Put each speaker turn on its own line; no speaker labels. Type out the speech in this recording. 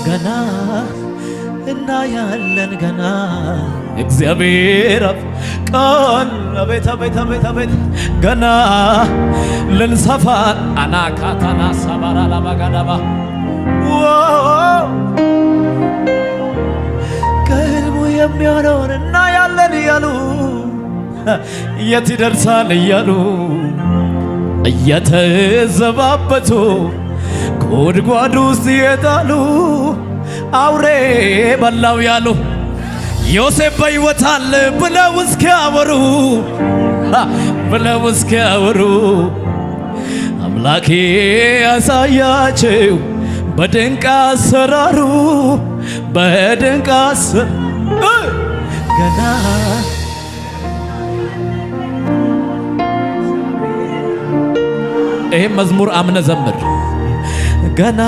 ገና እናያለን ገና እግዚአብሔር ቃል አቤት አቤት አቤት አቤት ገና ልንሰፋ አናካታና ሰባራ ለማጋዳባ ከህልሙ የሚሆነውን እናያለን እያሉ የት ይደርሳል እያሉ እየተዘባበቱ ጉድጓድ ውስጥ የጣሉ አውሬ በላው ያሉ ዮሴፍ በሕይወት አለ ብለው እስኪያወሩ አምላኬ ያሳያቸው በድንቅ አሰራሩ በድንቅ ገና ይሄ መዝሙር አምነ ዘምር ገና